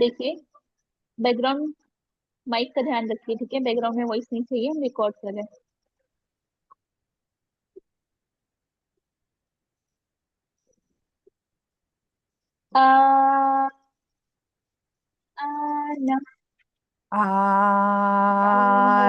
देखिए background mic का ध्यान रखिए, ठीक है। बैकग्राउंड में वॉइस नहीं चाहिए, हम रिकॉर्ड कर रहे हैं। आ आना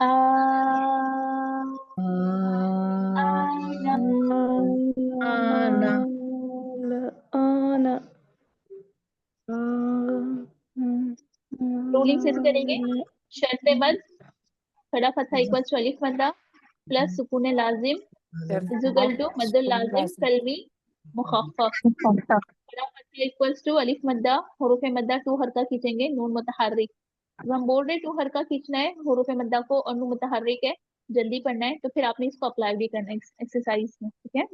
आ आना रूलिंग से करेंगे। शर्त मद खड़ा फतहा इक्वल्स टू अलिफ मद्दा प्लस सुकून लाजिम इक्वल टू मद्दुल लाजिम कलमी मुखफ्फफ। खड़ा फतहा इक्वल्स टू अलिफ मद्दा हुरूफ मद्दा टू हरका खींचेंगे, नून मुतहर्रिक। जब हम बोल रहे टू हरका खींचना है हुरूफ मद्दा को और नून मुतहर्रिक है, जल्दी पढ़ना है, तो फिर आपने इसको अप्लाई भी करना है एक्सरसाइज में, ठीक है।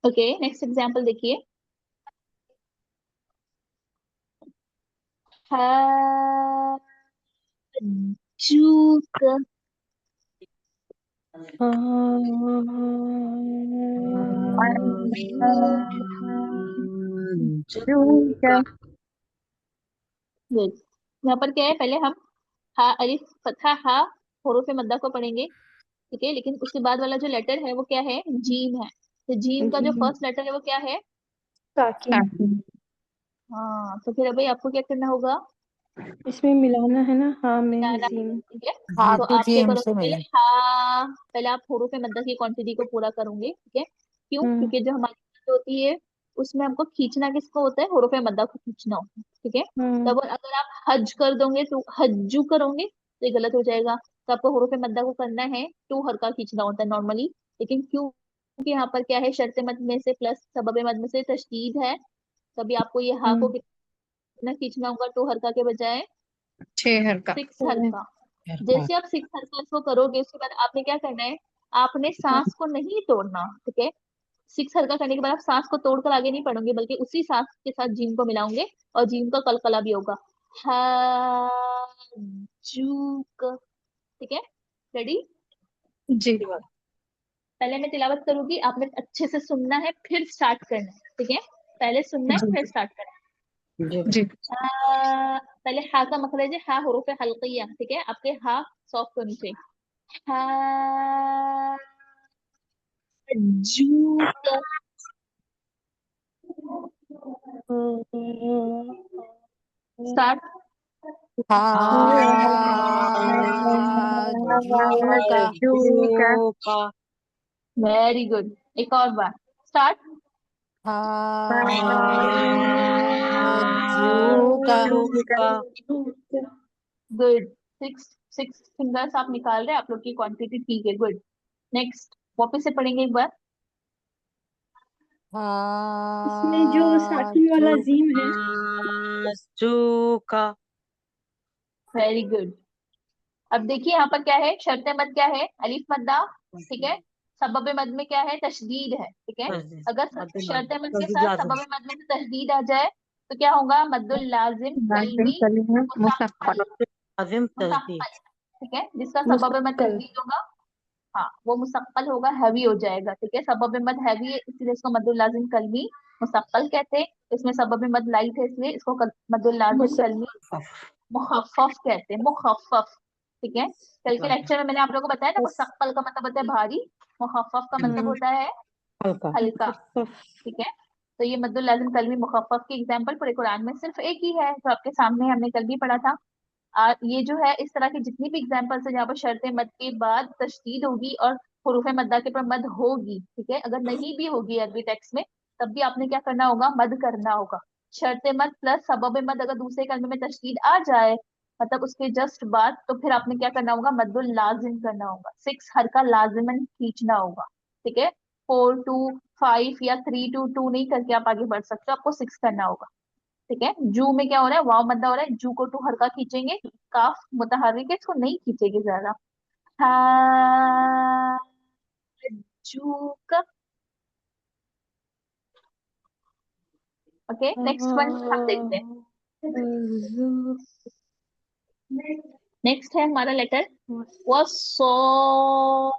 ओके, नेक्स्ट एग्जांपल देखिए। हजूक गुड। यहाँ पर क्या है, पहले हम हा अलिफ फतहा हा हुरूफ मद्दा को पढ़ेंगे, ठीक है। लेकिन उसके बाद वाला जो लेटर है वो क्या है, जीम है। तो जीम का जो फर्स्ट लेटर है वो क्या है, हाँ। तो फिर अभी आपको क्या करना होगा, इसमें मिलाना है ना, हाँ में मिलाना, जीम। ठीक है। हाँ तो तो आप क्या जीम से करोगे, पहले मिले। हा, पहले आप हुरूफ मद्दा की क्वांटिटी को पूरा करोगे, ठीक है। क्यों, क्योंकि जो हमारी मद होती है उसमें हमको खींचना किसको होता है, हुरूफ मद्दा को खींचना होता है, ठीक है। तब अगर आप हज कर दोगे तो हज्जू करोगे तो ये गलत हो जाएगा। तो आपको हुरूफ मद्दा को करना है टू हरका खींचना होता है नॉर्मली। लेकिन क्यों, क्योंकि यहाँ पर क्या है, शर्त मद में से प्लस सबब मद में से तशदीद है, तभी आपको ये हा को कितना खींचना होगा, टू हरका के बजाय 6 हरका। 6 हरका। जैसे आप 6 हरका इसको करोगे, उसके बाद आपने क्या करना है, आपने सांस को नहीं तोड़ना, ठीक है। 6 हरका करने के बाद आप सांस को तोड़कर आगे नहीं पढ़ोगे, बल्कि उसी सांस के साथ जीम को मिलाओगे और जीम का कलकला भी होगा। हाजूक, ठीक है। रेडी, जी पहले मैं तिलावत करूंगी, आपने अच्छे से सुनना है फिर स्टार्ट करना है, ठीक है। पहले सुनना है फिर स्टार्ट करना है। जी। पहले हा का मखरज है, हा हुरूफ हल्किया, ठीक है। आपके हा सॉफ्ट होनी चाहिए। हाजूक, स्टार्ट। हाजूका वेरी गुड, एक और बार, स्टार्ट। हाजूका गुड। सिक्स सिक्स फिंगर्स आप निकाल रहे हैं, आप लोग की क्वांटिटी ठीक है, गुड। नेक्स्ट वापस से पढ़ेंगे एक बार। इसमें जो स्टार्टिंग वाला जीम है, हाजूका वेरी गुड। अब देखिए यहाँ पर क्या है, शर्त मद क्या है, अलिफ मद्दा, ठीक है। सबब मद में क्या है, तशदीद है, ठीक है। अगर शर्त मद के साथ सबब मद में से तशदीद आ जाए तो क्या होगा, मद्दुल लाजिम कलमी मुसक्कल, ठीक है। जिसका सबब मद तशदीद होगा, हाँ, वो मुसक्कल होगा, हैवी हो जाएगा, ठीक है। सबब मद हैवी है इसलिए इसको मद्दुल लाजिम कलमी मुसक्कल कहते हैं। इसमें सबब मद लाइट है इसलिए इसको मद्दुल लाजिम कलमी मुखफ्फफ कहते हैं, मुखफ्फफ, ठीक है। कल के लेक्चर में मैंने आप लोगों को बताया ना, मुसक्कल का मतलब होता है भारी, मुखफ्फफ का मतलब होता है हल्का, ठीक है। तो ये मद्दुल लाजिम कलमी मुखफ्फफ की एग्जांपल पूरे कुरान में सिर्फ एक ही है, जो आपके सामने हमने कल भी पढ़ा था। ये जो है, इस तरह की जितनी भी एग्जांपल्स है जहाँ पर शर्त मद के बाद तशदीद होगी और हुरूफ मद्दा के पर मद होगी, ठीक है। अगर नहीं भी होगी अरबी टेक्स्ट में, तब भी आपने क्या करना होगा, मद करना होगा। शर्त मद प्लस सबब मद अगर दूसरे कलमे में तशदीद आ जाए, मतलब उसके जस्ट बाद, तो फिर आपने क्या करना होगा, मद्दुल लाजिम करना होगा, 6 हरका लाजिमन खींचना होगा, ठीक है। 4 to 5 या 3 to 2 नहीं करके आप आगे बढ़ सकते हो, आपको 6 करना होगा, ठीक है। जू में क्या हो रहा है, वाव मद्दा हो रहा है, जू को टू हरका खींचेंगे, काफ मुतहर्रिक है, इसको नहीं खींचेंगे ज्यादा। हा जू का, ओके, नेक्स्ट वन हम देखते हैं। नेक्स्ट है हमारा लेटर वसोपति।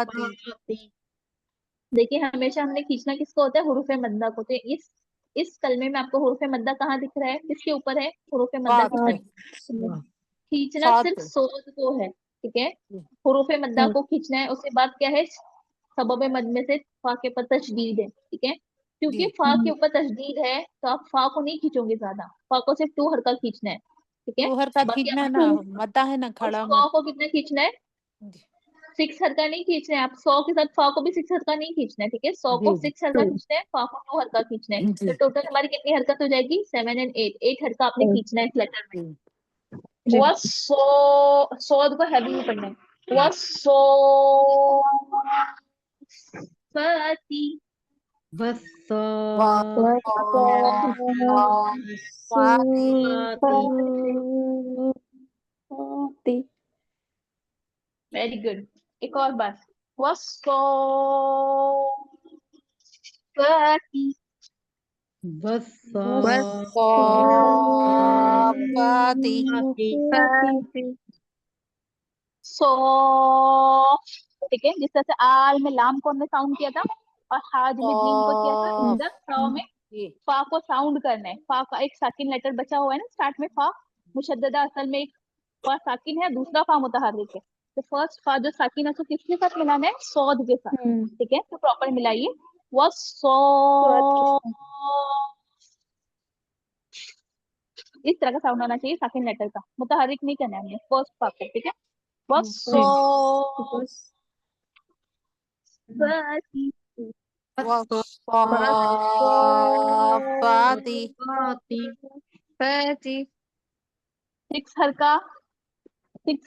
वसोपति। देखिए हमेशा हमने खींचना किसको होता है, हुरूफे मद्दा को। तो इस कलमे में आपको हुरूफे मद्दा कहाँ दिख रहा है, किसके ऊपर है, हुरूफे मद्दा के सात ऊपर। खींचना सात सिर्फ सोद को है, ठीक है। हुरूफे मद्दा को खींचना है। उसके बाद क्या है, सबब मद में से फा के ऊपर तशदीद है, ठीक है। क्योंकि जी फा के ऊपर तशदीद है तो आप फा को नहीं खींचोगे ज्यादा, फा को सिर्फ 2 हरका खींचना है, ठीक है। तू हरकत बाकी खींचना है आप ना, मद्दा है ना, और खड़ा 100 मत। को कितना खींचना है, जी 6 हरका नहीं खींचना है। आप 100 के साथ फा को भी 6 हरका नहीं खींचना है, ठीक है। 100 को जी 6 हरका खींचना है, फा को 2 हरका खींचना है। तो जी टोटल हमारी कितनी हरकत हो जाएगी, 7 एंड 8 हरका आपने खींचना है इस लेटर में। जी जी वह सोद को हैवी में पढ़ना है। वह सो फती वसोपति। Very good. एक और बार, वह सो फती वसोपति। सो, ठीक है। जिस तरह से आल में लाम को हमने साउंड किया था और हाज में जीम को किया था, इधर साव में जी फा को साउंड करना है। फा का एक साकिन लेटर बचा हुआ है ना स्टार्ट में, फा मुशद्ददा असल में एक फा साकिन है, दूसरा फा मुतहर्रिक है। तो फर्स्ट फा जो साकिन है उसको किसके साथ मिलाना है, सौद के साथ, ठीक है। तो प्रॉपर मिलाइए, वह सौ, इस तरह का साउंड आना चाहिए साकिन लेटर का, मुतहर्रिक नहीं करना है हमने फर्स्ट फा को, ठीक है। वह सौ वसोपति। पति 6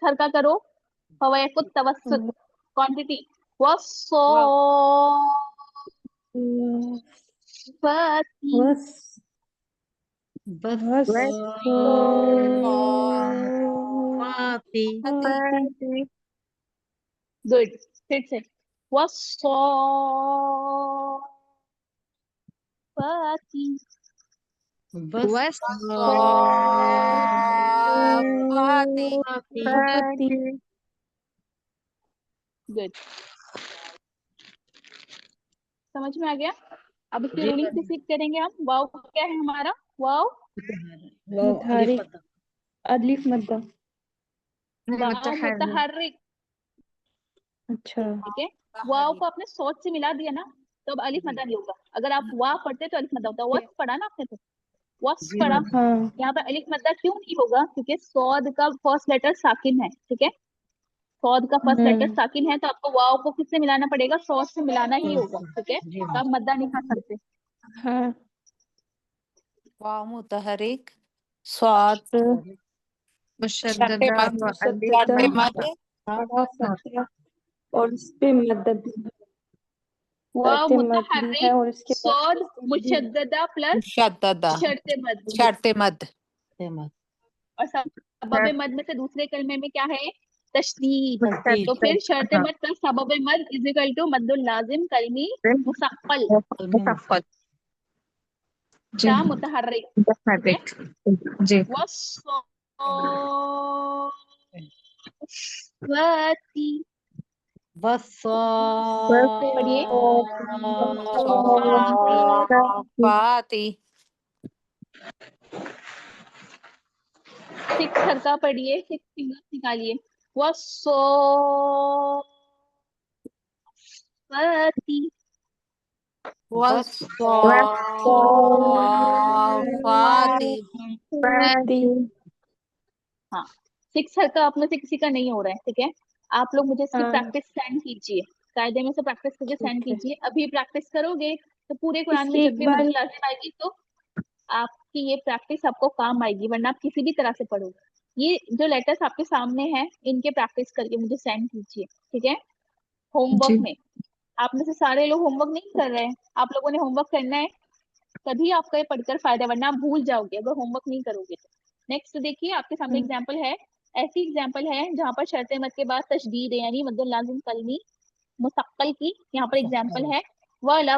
हरका करो, फवैकुत तवस्सुत क्वांटिटी, वसो फती गुड। फिर से वसो फती वसोपति। गुड। समझ में आ गया। अब इसकी रूलिंग से सीख करेंगे हम। वाव क्या है हमारा, वाव मुतहरिक अलिफ मद्दा। वाव मुतहर्रिक, अच्छा ठीक है। वाव को आपने सोच से मिला दिया ना, तो अब अलिफ मद्दा नहीं होगा। अगर आप वाह पढ़ते तो अलिफ मद्दा होता है। वस पढ़ा ना आपने, तो वस पढ़ा। हाँ यहाँ पर अलिफ मद्दा क्यों नहीं होगा, क्योंकि सौद का फर्स्ट लेटर साकिन है, ठीक है। सौद का फर्स्ट लेटर साकिन है, तो आपको वाव को किससे मिलाना पड़ेगा, सौद से मिलाना ही होगा, ठीक है। तो आप मद्दा नहीं खा सकते। हाँ वाव मुतहरिक स्वाद मुशद्ददा व अलिफ शट्टे मद बड़ा फतहा और इस पे मदद वाव शर्त मद भी मुतहर्रिक है और इसके बाद सौद तस्दीद भी है। मुशद्ददा प्लस मुशद्ददा शर्ते मद, शट्टे मद और सबब मद में से दूसरे कलमे में क्या है, तशदीद। तो फिर शर्ते मद प्लस सबब मद इज इक्वल टू मद्दुल लाजिम कलमी मुसक्कल मुसक्कल। जी ता मुतहर्रिक, ठीक है। जी वस्वती पढ़िए, वसोपति। 6 हरका पढ़िए, 6 फिंगर्स निकालिए। वस्वती वसोपति। हाँ, 6 हरका आप में से किसी का नहीं हो रहा है, ठीक है। आप लोग मुझे इसकी प्रैक्टिस सेंड कीजिए, कायदे में से प्रैक्टिस करके सेंड ठीक है। कीजिए। अभी प्रैक्टिस करोगे तो पूरे कुरान में इसकी जब एक भी बार मद्दुल लाजिम आएगी तो आपकी ये प्रैक्टिस आपको काम आएगी, वरना आप किसी भी तरह से पढ़ोगे। ये जो लेटर्स आपके सामने हैं इनके प्रैक्टिस करके मुझे सेंड कीजिए, ठीक है। होमवर्क जी में आप में से सारे लोग होमवर्क नहीं कर रहे हैं, आप लोगों ने होमवर्क करना है। तभी आपका ये पढ़कर फायदा है, वरना आप भूल जाओगे अगर होमवर्क नहीं करोगे तो। नेक्स्ट देखिए, आपके सामने एग्जाम्पल है, ऐसी एग्जाम्पल है जहाँ पर शर्त मत के बाद तशदीद है, यानी मद्दुल लाजिम कलमी मुसक्कल की। यहाँ पर एग्जाम्पल है वला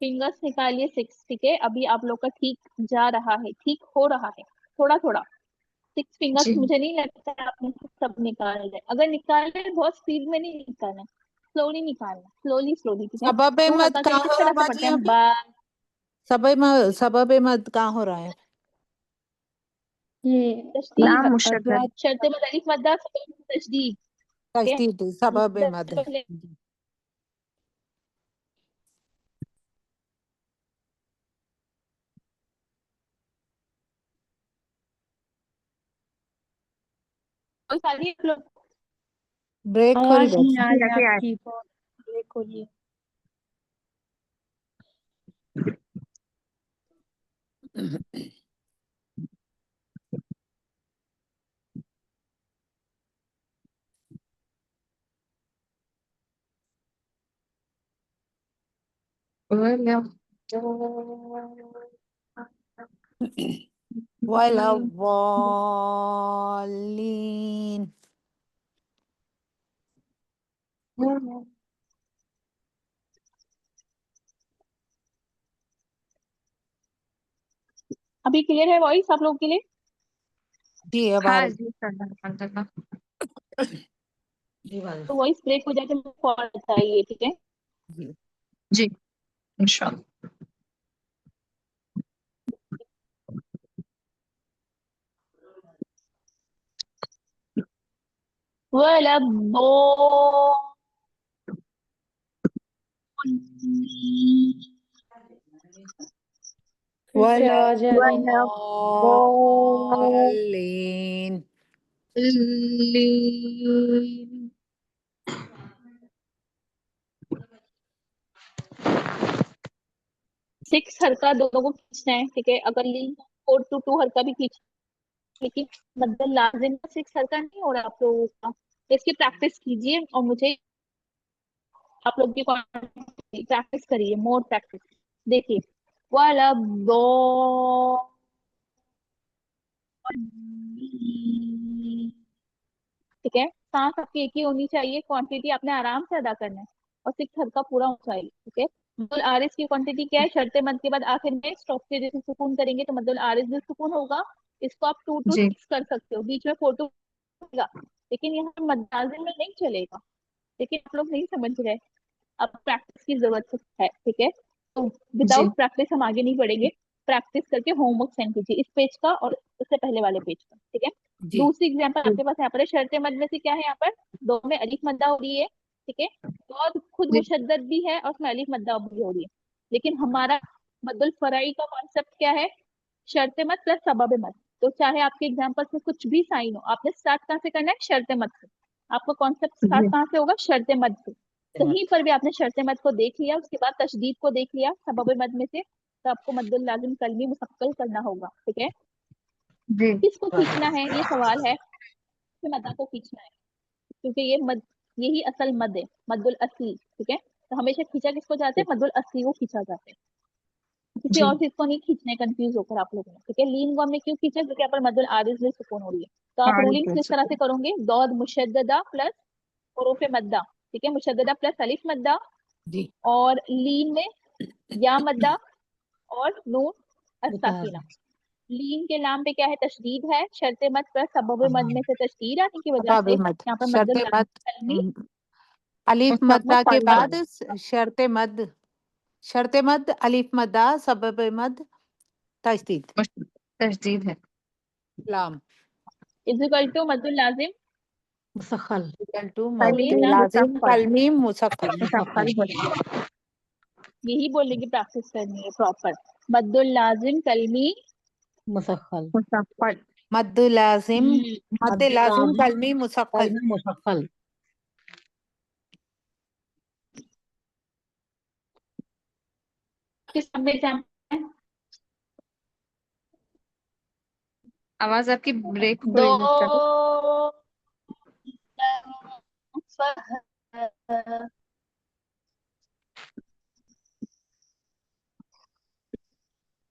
फिंगर्स निकालिए 6, ठीक है। अभी आप लोग का ठीक जा रहा है, ठीक हो रहा है थोड़ा थोड़ा। 6 फिंगर्स जी मुझे नहीं लगता है आपने सब निकाल रहे। अगर निकाल रहे बहुत स्पीड में नहीं निकालना, स्लोली निकालना, स्लोली स्लोली, ठीक है। सबब तो मद हल्का कहाँ किस हो रहा तरह से बाजी पढ़ते यहाँ हैं? पे? सबब मद कहाँ हो रहा है? ये तशदीद, लाम अगर मुशद्दद शर्त में अलिफ मद्दा तशदीद, ठीक है। तशदीद सबब मद। पहले कोई सारी आप लोग ब्रेक हो रही आवाज नहीं बाजी। आ रही कैसे आए? आपकी, बहुत ब्रेक हो रही है। वला वला वालीन। अभी क्लियर है वॉइस आप लोगों के लिए? जी अब आ हाँ रही। जी अल्हम्दुलिल्लाह। जी वाली। तो वॉइस ब्रेक हो जाए तो कॉल बताइए, ठीक है। जी जी इंशाल्लाह। वला फिर से वला आवाज आ रही है। वला वालीन। लीन 6 हरका दोनों को खींचना है, ठीक है। अगर लीन 4 to 2 हरका भी खींच, लेकिन मतलब लाजिम 6 हरका नहीं हो रहा आप लोगों का। तो इसकी प्रैक्टिस कीजिए और मुझे आप लोग की प्रैक्टिस करिए, मोर प्रैक्टिस। देखिए वाला दो, ठीक है। सांस आपकी एक ही होनी चाहिए, क्वांटिटी आपने आराम से अदा करना है और 6 हरका पूरा होना चाहिए, ठीक है। मद्दुल आरिज की क्वांटिटी क्या है? शर्ते मद के बाद आखिर में स्टॉप के जैसे सुकून करेंगे तो मद्दुल आरिज में सुकून होगा। इसको आप 2 to जी 6 कर सकते हो, बीच में 4 to होगा, लेकिन यहाँ मद्दाजिल में नहीं चलेगा। लेकिन आप लोग नहीं समझ रहे, अब प्रैक्टिस की जरूरत है, ठीक है। तो जी विदाउट प्रैक्टिस हम आगे नहीं बढ़ेंगे। प्रैक्टिस करके होमवर्क सेंड कीजिए, इस पेज का और उससे पहले वाले पेज का, ठीक है। जी दूसरी एग्जांपल जी आपके पास यहाँ पर है, शर्ते मद में से क्या है? यहाँ पर दो में अलिफ मद्दा हो रही है, ठीक है। और खुद जी मुशद्दद भी है और उसमें अलिफ मद्दा भी हो रही है, लेकिन हमारा मद्दुल फराई का कॉन्सेप्ट क्या है? शर्ते मद प्लस सबब मद। तो चाहे आपके एग्जाम्पल में कुछ भी साइन हो, आपने स्टार्ट कहाँ से करना है? शर्ते मद से। आपका कॉन्सेप्ट स्टार्ट जी कहाँ से होगा? शर्ते मद से। कहीं पर भी आपने शर्ते मद को देख लिया, उसके बाद तशदीद को देख लिया सबब मद में से, तो आपको मद्दुल लाजिम कलमी मुसक्कल करना होगा, ठीक है। जी किसको खींचना है ये सवाल है, कि मद्दा को खींचना है, क्योंकि ये मद, यही असल मद है, मद्दुल असली, ठीक है। तो हमेशा खींचा किसको जाता है? मद्दुल असली को खींचा जाता है, किसी जी और चीज को नहीं खींचने, कंफ्यूज होकर आप लोगों ने, ठीक है। लीन को हमने क्यों खींचा? क्योंकि यहाँ पर मद्दुल आरिज में सुकून हो रही है। तो आप हाँ रूलिंग्स जी किस तरह से करोगे? दौद मुशद्ददा प्लस हुरूफ मद्दा, ठीक है। मुशद्ददा प्लस अलिफ मद्दा, जी और लीन में या मद्दा और नून बता अस्साकिना। रहे। लीन के लाम पे क्या है? तशदीद है। शर्ते मद प्लस सबब मद में से तशदीद आने की वजह सबब से मद यहाँ पर मद्दुल शर्ते लाजिम मद। कलमी अलिफ मद्दा के मुसक्कल बाद शर्ते मद अलिफ मद्दा सबब मद तशदीद तजदीद है लाम इज इक्वल टू मद्दुल लाजिम मुसक्खल इक्वल टू कलमी मद कलमी लाजिम मुसक्कल कलमी मुसक्खल मुसक्कल हो यही बोलने की प्रैक्टिस करनी है प्रॉपर। मद्दुल लाजिम कलमी मुसक्खल मुसक्कल मद लाजिम मद हम्म, लाजिम कलमी मुसक्खल। मुसक्कल आपके सामने एग्जाम्पल है। आवाज आपकी ब्रेक हो दो रही है क्या?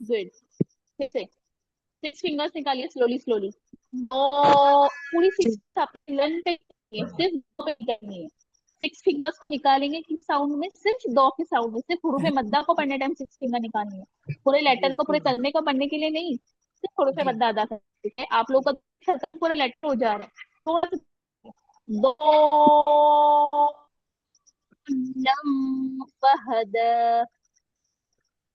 गुड। फिर से 6 फिंगर्स निकालिए स्लोली स्लोली। दो पूरी 6 आपकी लर्न करनी है, सिर्फ दो पे करनी है। 6 फिंगर्स निकालेंगे किस साउंड में? सिर्फ दो के साउंड में। सिर्फ हुरूफ मद्दा को पढ़ने टाइम 6 फिंगर निकालनी है, पूरे लेटर को पूरे कलमे को पढ़ने के लिए नहीं, सिर्फ हुरूफ मद्दा अदा करना है। ठीक है, आप लोग का पूरा लेटर हो जा रहा है। थोड़ा सा दो लम फहद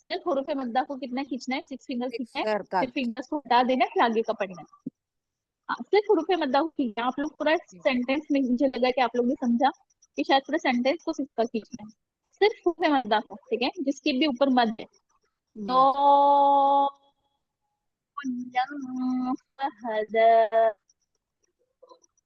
सिर्फ हुरूफ मद्दा को कितना खींचना है? 6 फिंगर्स खींचना है, Sir फिर cut. फिंगर्स को हटा देना, फिर आगे का पढ़ना है। हाँ, सिर्फ हुरूफ मद्दा को खींचना। आप लोग पूरा सेंटेंस में, मुझे लगा कि आप लोग ने समझा कि शायद पूरा सेंटेंस को सिर्फ का खींचना है, सिर्फ हुरूफ मद्दा को। ठीक है, जिसके भी ऊपर मद है। दो लम फहद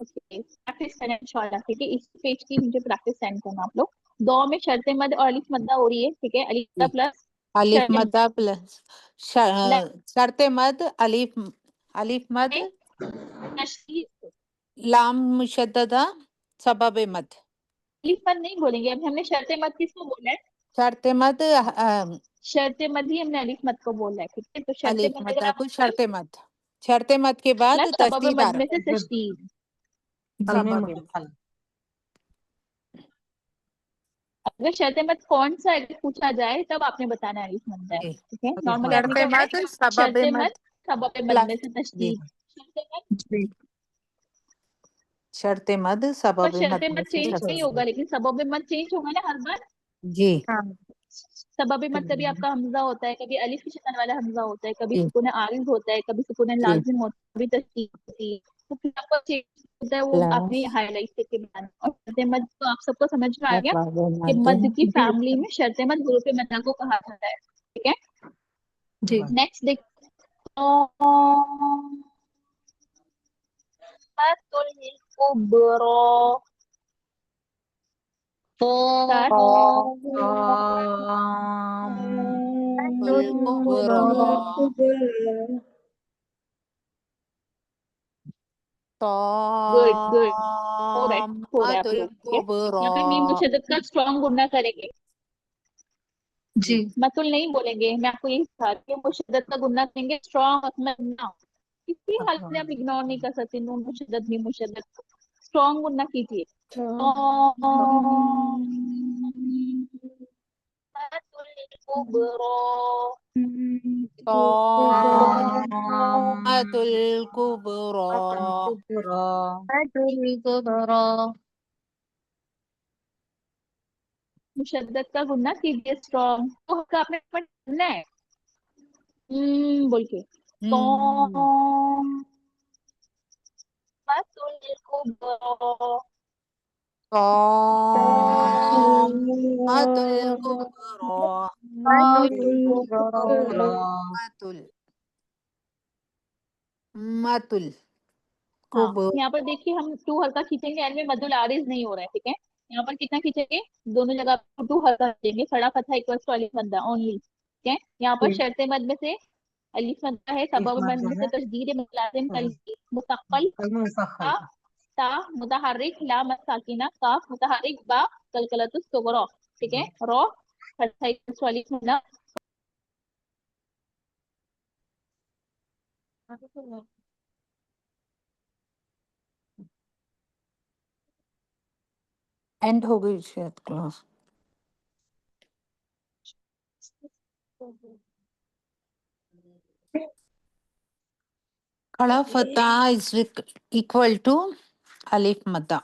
ओके, प्रैक्टिस करें इंशाल्लाह। ठीक है, इस पेज की मुझे प्रैक्टिस सेंड करना आप लोग। दो में शर्त मद और अलिफ मद्दा हो रही है। ठीक है, अलिफ जी। प्लस अलिफ शर्त मद्दा प्लस शर्ते मद अलिफ मद तशदीद। लाम मुशद्ददा सबब मद अलिफ मद नहीं बोलेंगे, अब हमने शर्त मद किसको बोला है? शर्ते मद शर्त मद ही हमने अलिफ मद को बोला है। ठीक है, तो शर्त अलिफ मद मद्दा का को शर्ते मद के बाद प्लस सबब तशदीद मद आ में रहा से तशदीद। सबब मद। अगर शर्त मद कौन सा अगर पूछा जाए तब आपने बताना है अलिफ मद है। जी। ठीक है, नॉर्मली आपने शर्ते क्या बोला मद है? सबब शर्त मद मद सबब मद में प्लस से जी तशदीद। शर्त मद शर्ते मद पर सबब शर्त मद में मद से चेंज नहीं होगा, तशदीद लेकिन सबब मद चेंज होगा ना हर बार। जी सबब मद कभी आपका हमजा होता है, कभी अलिफ की शक्ल वाला हमजा होता है, कभी जी सुकून आरिज होता है, कभी सुकून जी लाजिम होता है, कभी तस्दीद होती है। तो फिर आपका चेंज होता है, वो आपने प्लस हाईलाइट करके बताना। और शर्त मद तो आप सबको समझ में आ गया सबब कि मद मद की फैमिली में शर्त मद हुरूफ मद को कहा जाता है। ठीक है, जी नेक्स्ट देख कुब्रा स्टार्ट। तुल कुबरा गुड गुड, हो रहा है, हो रहा है आप तामातुल लोग। ठीक है, कुबरा यहाँ पे मीम मुशद्दद का स्ट्रॉन्ग गुना करेंगे, जी मतुल नहीं बोलेंगे। मैं आपको यही सिखा रही हूँ, मुशद्दद का गुना करेंगे, स्ट्रॉन्ग ना। किसी हालत में आप इग्नोर नहीं कर सकते नून मुशद्दद मीम मुशद्दद को। स्ट्रॉन्ग गुना कीजिए। तामातुल कुबरा तामातुल कुबरा मुशद्दद का गुना कीजिए स्ट्रॉन्ग। तो हल्का आपने पढ़ना है बोल के। हम्म तामातुल कुबरा तामातुल कुबरा मातुल मातुल हाँ, कुबरा यहाँ पर देखिए हम टू हल्का खींचेंगे, एंड में मदुल आरिज नहीं हो रहा है। ठीक है, यहाँ पर कितना खींचेंगे? दोनों जगह टू हल्का खींचेंगे। खड़ा फतहा इक्वल टू अलिफ मद्दा ओनली। ठीक है, यहाँ पर शर्त मद में से अलिफ मद्दा है, सबब मद में से तशदीद मुतलाजिम कल्बी मुसक्कल ता ता मुतहर्रिक ला मद साकिना काफ मुतहर्रिक बा कलकलतुस सुगरा। ठीक है, रॉ फतहा इक्वल टू अलिफ मद्दा। एंड हो गई शायद class. Kala fatha is equal to alif madda.